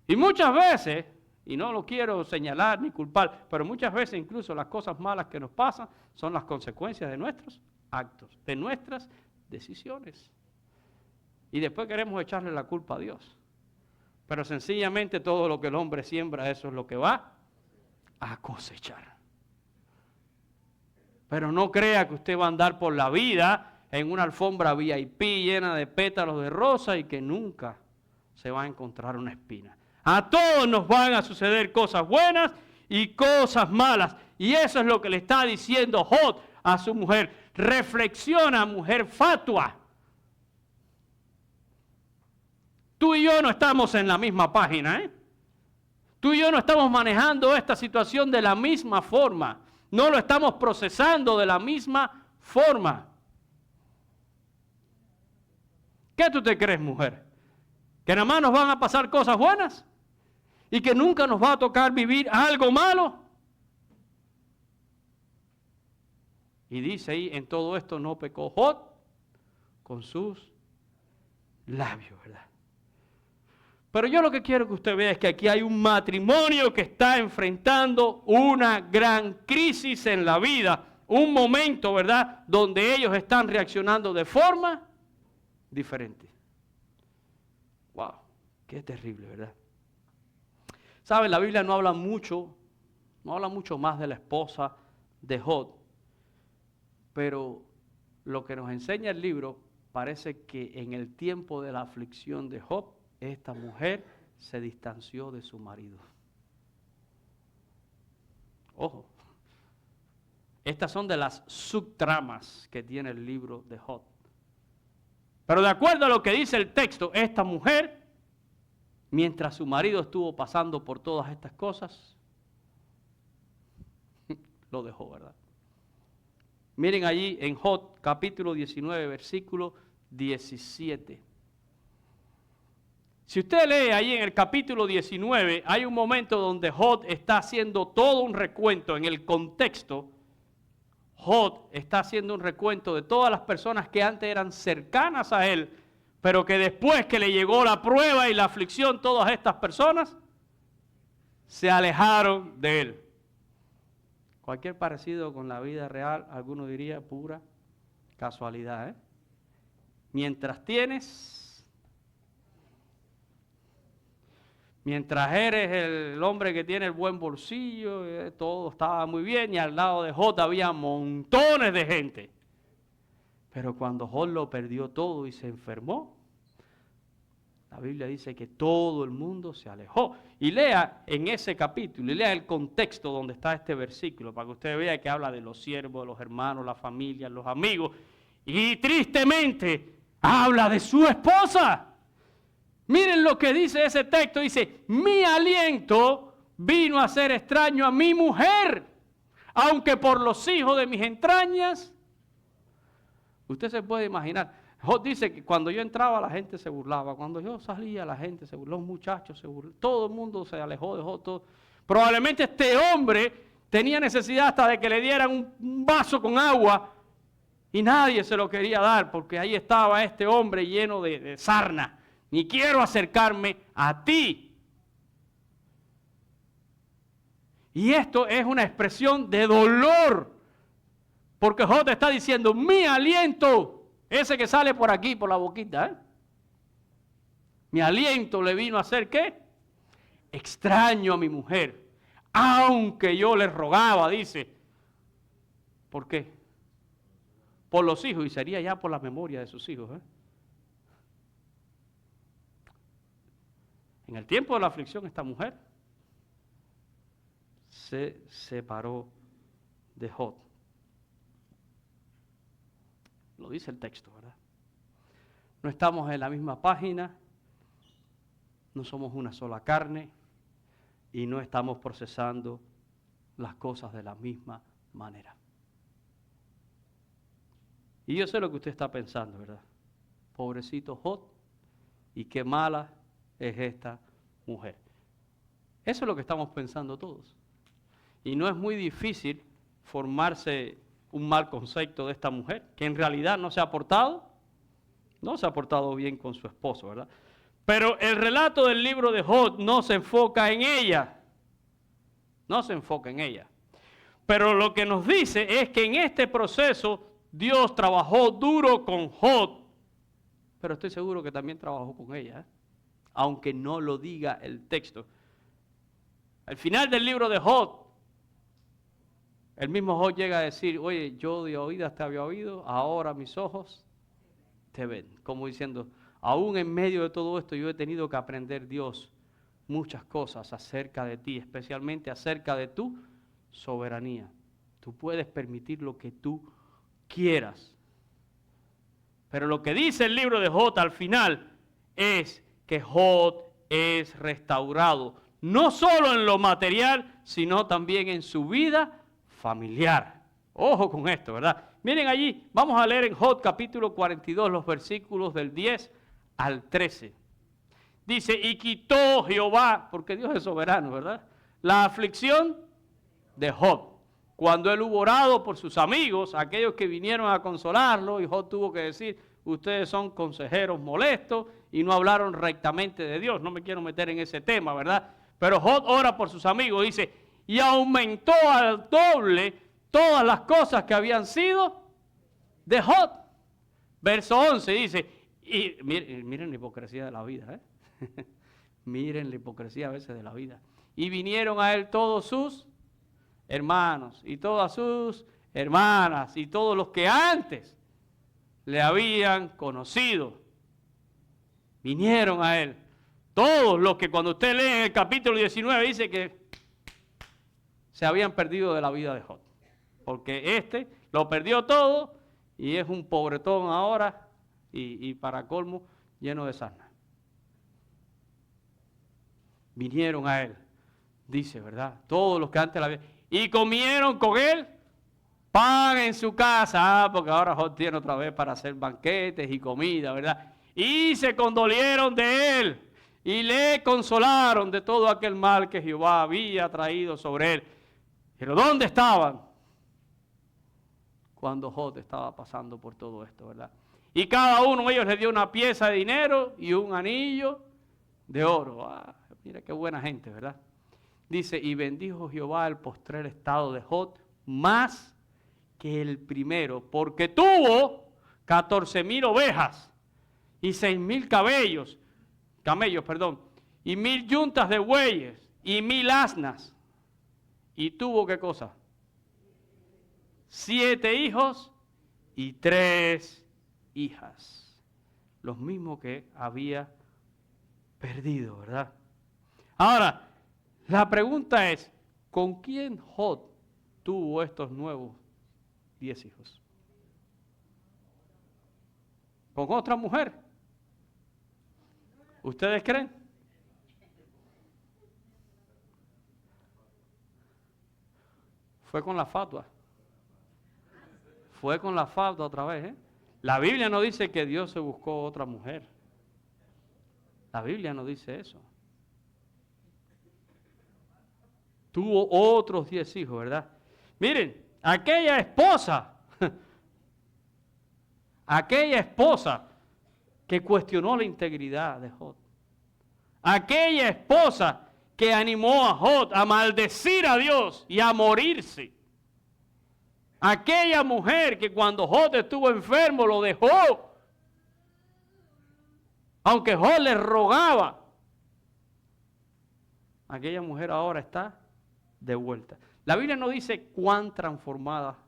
Y muchas veces, y no lo quiero señalar ni culpar, pero muchas veces incluso las cosas malas que nos pasan son las consecuencias de nuestros actos, de nuestras decisiones. Y después queremos echarle la culpa a Dios. Pero sencillamente todo lo que el hombre siembra, eso es lo que va a cosechar. Pero no crea que usted va a andar por la vida en una alfombra VIP llena de pétalos de rosa y que nunca se va a encontrar una espina. A todos nos van a suceder cosas buenas y cosas malas. Y eso es lo que le está diciendo Job a su mujer. Reflexiona, mujer fatua. Tú y yo no estamos en la misma página, ¿eh? Tú y yo no estamos manejando esta situación de la misma forma. No lo estamos procesando de la misma forma. ¿Qué tú te crees, mujer? ¿Que nada más nos van a pasar cosas buenas? ¿Y que nunca nos va a tocar vivir algo malo? Y dice ahí, en todo esto no pecó Job con sus labios, ¿verdad? Pero yo lo que quiero que usted vea es que aquí hay un matrimonio que está enfrentando una gran crisis en la vida. Un momento, ¿verdad?, donde ellos están reaccionando de forma diferente. ¡Wow! ¡Qué terrible!, ¿verdad? ¿Saben? La Biblia no habla mucho más de la esposa de Job. Pero lo que nos enseña el libro parece que en el tiempo de la aflicción de Job, esta mujer se distanció de su marido. Ojo, estas son de las subtramas que tiene el libro de Job. Pero de acuerdo a lo que dice el texto, esta mujer, mientras su marido estuvo pasando por todas estas cosas, lo dejó, ¿verdad? Miren allí en Job, capítulo 19, versículo 17. Si usted lee ahí en el capítulo 19, hay un momento donde Job está haciendo todo un recuento en el contexto. Job está haciendo un recuento de todas las personas que antes eran cercanas a él, pero que después que le llegó la prueba y la aflicción, todas estas personas se alejaron de él. Cualquier parecido con la vida real, alguno diría pura casualidad, ¿eh? Mientras eres el hombre que tiene el buen bolsillo, todo estaba muy bien y al lado de Job había montones de gente. Pero cuando Job lo perdió todo y se enfermó, la Biblia dice que todo el mundo se alejó. Y lea en ese capítulo, y lea el contexto donde está este versículo, para que usted vea que habla de los siervos, de los hermanos, la familia, los amigos. Y tristemente habla de su esposa. Miren lo que dice ese texto, dice, mi aliento vino a ser extraño a mi mujer, aunque por los hijos de mis entrañas. Usted se puede imaginar. Job dice que cuando yo entraba la gente se burlaba, cuando yo salía la gente se burlaba, los muchachos se burlaban, todo el mundo se alejó de Job. Todo. Probablemente este hombre tenía necesidad hasta de que le dieran un vaso con agua y nadie se lo quería dar porque ahí estaba este hombre lleno de sarna. Ni quiero acercarme a ti. Y esto es una expresión de dolor, porque Job te está diciendo, mi aliento, ese que sale por aquí, por la boquita, Mi aliento le vino a ser, ¿qué? Extraño a mi mujer. Aunque yo le rogaba, dice. ¿Por qué? Por los hijos, y sería ya por la memoria de sus hijos. En el tiempo de la aflicción, esta mujer se separó de Jod. Lo dice el texto, ¿verdad? No estamos en la misma página, no somos una sola carne y no estamos procesando las cosas de la misma manera. Y yo sé lo que usted está pensando, ¿verdad? Pobrecito Jod, y qué mala es esta mujer. Eso es lo que estamos pensando todos. Y no es muy difícil formarse un mal concepto de esta mujer, que en realidad no se ha portado bien con su esposo, ¿verdad? Pero el relato del libro de Jod no se enfoca en ella. No se enfoca en ella. Pero lo que nos dice es que en este proceso Dios trabajó duro con Jod. Pero estoy seguro que también trabajó con ella, aunque no lo diga el texto. Al final del libro de Jod, el mismo Jod llega a decir, oye, yo de oídas te había oído, ahora mis ojos te ven. Como diciendo, aún en medio de todo esto yo he tenido que aprender, Dios, muchas cosas acerca de ti, especialmente acerca de tu soberanía. Tú puedes permitir lo que tú quieras. Pero lo que dice el libro de Jod al final es que Jod es restaurado, no solo en lo material, sino también en su vida familiar. Ojo con esto, ¿verdad? Miren allí, vamos a leer en Jod capítulo 42 los versículos del 10 al 13. Dice, y quitó Jehová, porque Dios es soberano, ¿verdad? La aflicción de Jod. Cuando él hubo orado por sus amigos, aquellos que vinieron a consolarlo, y Jod tuvo que decir, ustedes son consejeros molestos y no hablaron rectamente de Dios. No me quiero meter en ese tema, ¿verdad? Pero Jod ora por sus amigos, dice, y aumentó al doble todas las cosas que habían sido de Jod. Verso 11 dice, y miren la hipocresía de la vida, miren la hipocresía a veces de la vida. Y vinieron a él todos sus hermanos y todas sus hermanas y todos los que antes le habían conocido. Vinieron a él. Todos los que cuando usted lee en el capítulo 19 dice que se habían perdido de la vida de Jod. Porque este lo perdió todo y es un pobretón ahora y para colmo lleno de sarna. Vinieron a él, dice, ¿verdad? Todos los que antes la habían... Y comieron con él pan en su casa, porque ahora Jod tiene otra vez para hacer banquetes y comida, ¿verdad? Y se condolieron de él y le consolaron de todo aquel mal que Jehová había traído sobre él. Pero ¿dónde estaban cuando Jod estaba pasando por todo esto, verdad? Y cada uno de ellos le dio una pieza de dinero y un anillo de oro. Mira qué buena gente, ¿verdad? Dice, y bendijo Jehová el postrer estado de Jod más que el primero, porque tuvo 14,000 ovejas y 6,000 camellos, y 1,000 yuntas de bueyes y 1,000 asnas. Y tuvo, ¿qué cosa? 7 hijos y 3 hijas. Los mismos que había perdido, ¿verdad? Ahora, la pregunta es, ¿con quién Jod tuvo estos nuevos 10 hijos? ¿Con otra mujer? ¿Ustedes creen? Fue con la fatua. Fue con la fatua otra vez, La Biblia no dice que Dios se buscó otra mujer. La Biblia no dice eso. Tuvo otros 10 hijos, ¿verdad? Miren, aquella esposa que cuestionó la integridad de Jod. Aquella esposa que animó a Jod a maldecir a Dios y a morirse. Aquella mujer que cuando Jod estuvo enfermo lo dejó Aunque Job le rogaba, aquella mujer ahora está de vuelta. La Biblia no dice cuán transformada.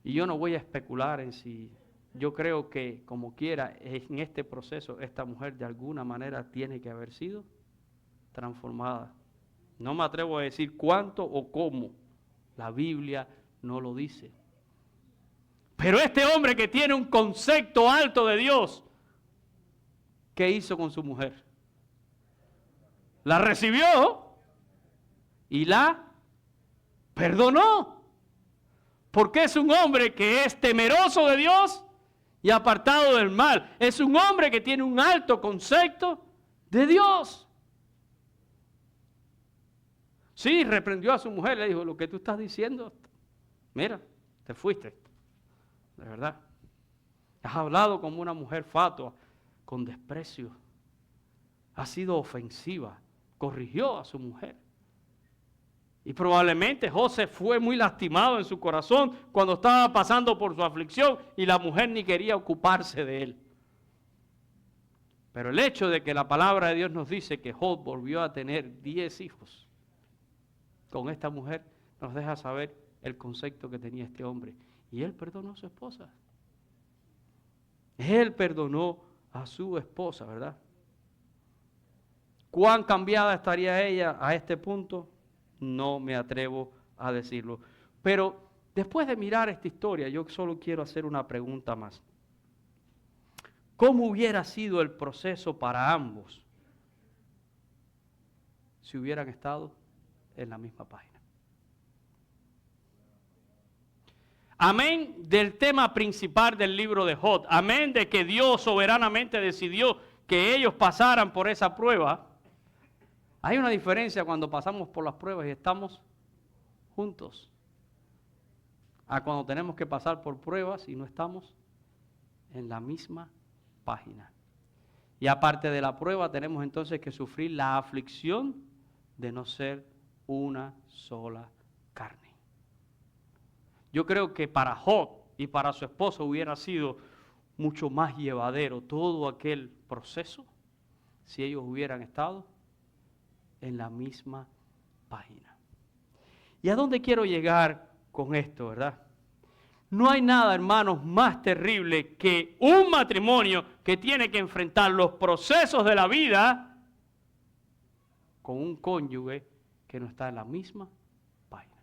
Y yo no voy a especular en si yo creo que como quiera en este proceso esta mujer de alguna manera tiene que haber sido transformada. No me atrevo a decir cuánto o cómo. La Biblia no lo dice. Pero este hombre que tiene un concepto alto de Dios, ¿qué hizo con su mujer? La recibió y la perdonó. Porque es un hombre que es temeroso de Dios y apartado del mal. Es un hombre que tiene un alto concepto de Dios. Sí, reprendió a su mujer, le dijo, lo que tú estás diciendo, mira, te fuiste, de verdad. Has hablado como una mujer fatua, con desprecio. Ha sido ofensiva, corrigió a su mujer. Y probablemente José fue muy lastimado en su corazón cuando estaba pasando por su aflicción y la mujer ni quería ocuparse de él. Pero el hecho de que la palabra de Dios nos dice que Job volvió a tener 10 hijos con esta mujer, nos deja saber el concepto que tenía este hombre. Y él perdonó a su esposa. Él perdonó a su esposa, ¿verdad? ¿Cuán cambiada estaría ella a este punto? No me atrevo a decirlo. Pero después de mirar esta historia, yo solo quiero hacer una pregunta más. ¿Cómo hubiera sido el proceso para ambos si hubieran estado en la misma página? Amén del tema principal del libro de Job. Amén de que Dios soberanamente decidió que ellos pasaran por esa prueba. Hay una diferencia cuando pasamos por las pruebas y estamos juntos, a cuando tenemos que pasar por pruebas y no estamos en la misma página. Y aparte de la prueba tenemos entonces que sufrir la aflicción de no ser una sola carne. Yo creo que para Job y para su esposo hubiera sido mucho más llevadero todo aquel proceso si ellos hubieran estado en la misma página. ¿Y a dónde quiero llegar con esto, verdad? No hay nada, hermanos, más terrible que un matrimonio que tiene que enfrentar los procesos de la vida con un cónyuge que no está en la misma página.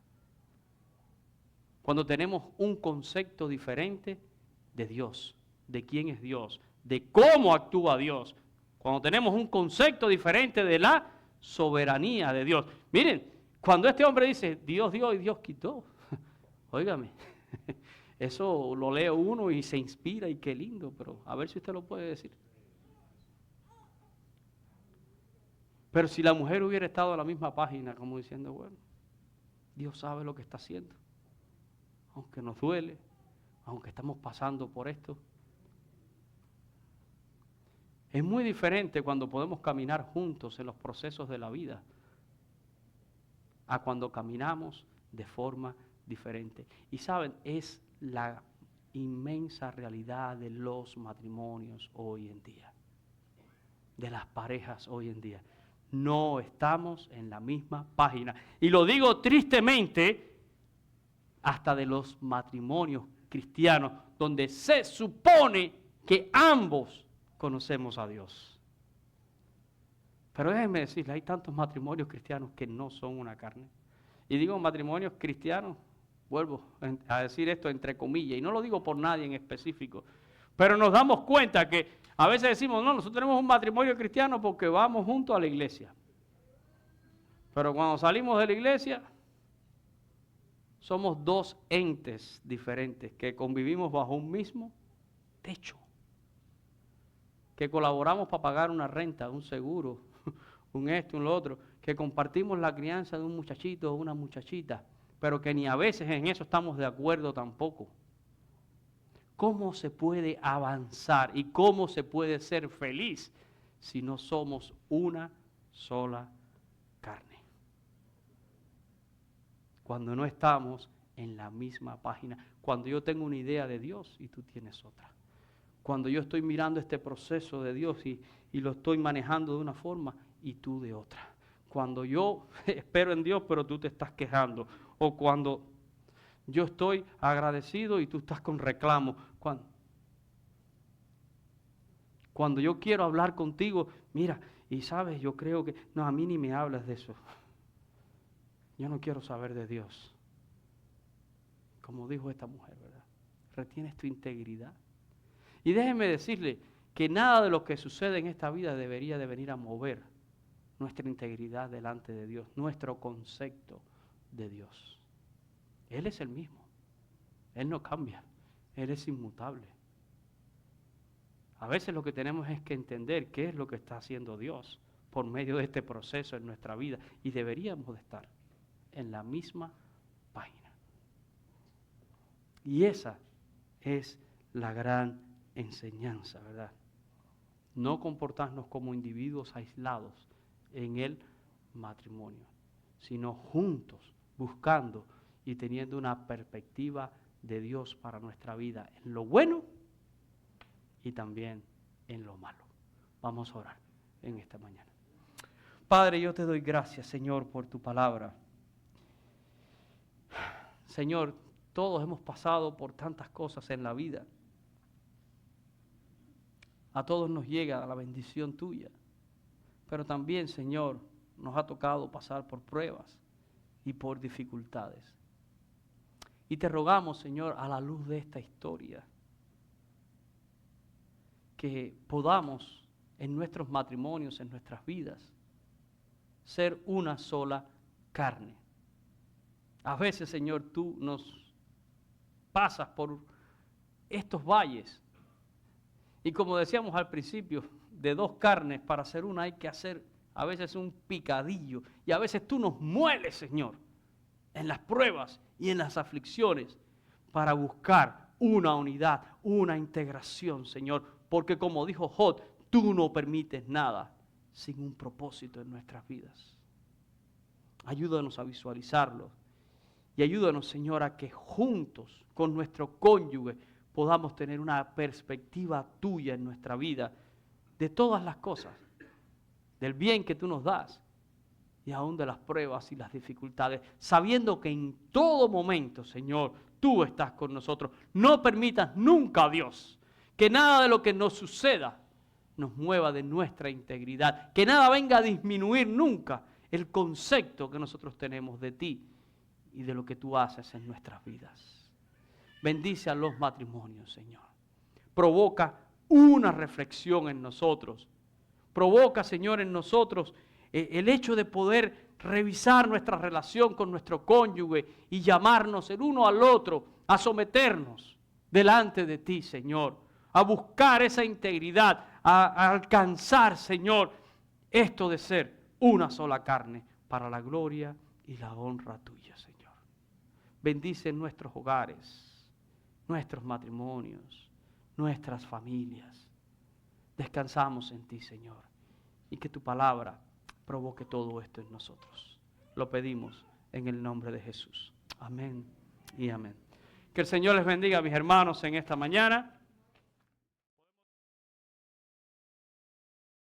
Cuando tenemos un concepto diferente de Dios, de quién es Dios, de cómo actúa Dios. Cuando tenemos un concepto diferente de la soberanía de Dios. Miren, cuando este hombre dice, Dios dio y Dios quitó, óigame, eso lo lee uno y se inspira y qué lindo, pero a ver si usted lo puede decir. Pero si la mujer hubiera estado en la misma página, como diciendo, bueno, Dios sabe lo que está haciendo, aunque nos duele, aunque estamos pasando por esto. Es muy diferente cuando podemos caminar juntos en los procesos de la vida a cuando caminamos de forma diferente. Y saben, es la inmensa realidad de los matrimonios hoy en día, de las parejas hoy en día. No estamos en la misma página. Y lo digo tristemente, hasta de los matrimonios cristianos, donde se supone que ambos conocemos a Dios. Pero déjenme decirles, hay tantos matrimonios cristianos que no son una carne. Y digo matrimonios cristianos, vuelvo a decir esto entre comillas, y no lo digo por nadie en específico, pero nos damos cuenta que a veces decimos, no, nosotros tenemos un matrimonio cristiano porque vamos juntos a la iglesia. Pero cuando salimos de la iglesia, somos dos entes diferentes que convivimos bajo un mismo techo, que colaboramos para pagar una renta, un seguro, un esto, un lo otro, que compartimos la crianza de un muchachito o una muchachita, pero que ni a veces en eso estamos de acuerdo tampoco. ¿Cómo se puede avanzar y cómo se puede ser feliz si no somos una sola carne? Cuando no estamos en la misma página, cuando yo tengo una idea de Dios y tú tienes otra. Cuando yo estoy mirando este proceso de Dios y lo estoy manejando de una forma y tú de otra. Cuando yo espero en Dios, pero tú te estás quejando. O cuando yo estoy agradecido y tú estás con reclamo. Cuando yo quiero hablar contigo, mira, y sabes, yo creo que, no, a mí ni me hablas de eso. Yo no quiero saber de Dios. Como dijo esta mujer, ¿verdad? Retienes tu integridad. Y déjeme decirle que nada de lo que sucede en esta vida debería de venir a mover nuestra integridad delante de Dios, nuestro concepto de Dios. Él es el mismo. Él no cambia. Él es inmutable. A veces lo que tenemos es que entender qué es lo que está haciendo Dios por medio de este proceso en nuestra vida. Y deberíamos de estar en la misma página. Y esa es la gran enseñanza, ¿verdad? No comportarnos como individuos aislados en el matrimonio, sino juntos, buscando y teniendo una perspectiva de Dios para nuestra vida, en lo bueno y también en lo malo. Vamos a orar en esta mañana. Padre, yo te doy gracias, Señor, por tu palabra. Señor, todos hemos pasado por tantas cosas en la vida. A todos nos llega la bendición tuya. Pero también, Señor, nos ha tocado pasar por pruebas y por dificultades. Y te rogamos, Señor, a la luz de esta historia, que podamos en nuestros matrimonios, en nuestras vidas, ser una sola carne. A veces, Señor, tú nos pasas por estos valles. Y como decíamos al principio, de dos carnes para hacer una hay que hacer a veces un picadillo. Y a veces tú nos mueles, Señor, en las pruebas y en las aflicciones para buscar una unidad, una integración, Señor. Porque como dijo Job, tú no permites nada sin un propósito en nuestras vidas. Ayúdanos a visualizarlo. Y ayúdanos, Señor, a que juntos con nuestro cónyuge podamos tener una perspectiva tuya en nuestra vida, de todas las cosas, del bien que tú nos das y aún de las pruebas y las dificultades, sabiendo que en todo momento, Señor, tú estás con nosotros. No permitas nunca, Dios, que nada de lo que nos suceda nos mueva de nuestra integridad, que nada venga a disminuir nunca el concepto que nosotros tenemos de ti y de lo que tú haces en nuestras vidas. Bendice a los matrimonios, Señor. Provoca una reflexión en nosotros. Provoca, Señor, en nosotros el hecho de poder revisar nuestra relación con nuestro cónyuge y llamarnos el uno al otro a someternos delante de ti, Señor. A buscar esa integridad, a alcanzar, Señor, esto de ser una sola carne para la gloria y la honra tuya, Señor. Bendice nuestros hogares, nuestros matrimonios, nuestras familias. Descansamos en ti, Señor, y que tu palabra provoque todo esto en nosotros. Lo pedimos en el nombre de Jesús. Amén y amén. Que el Señor les bendiga, mis hermanos, en esta mañana.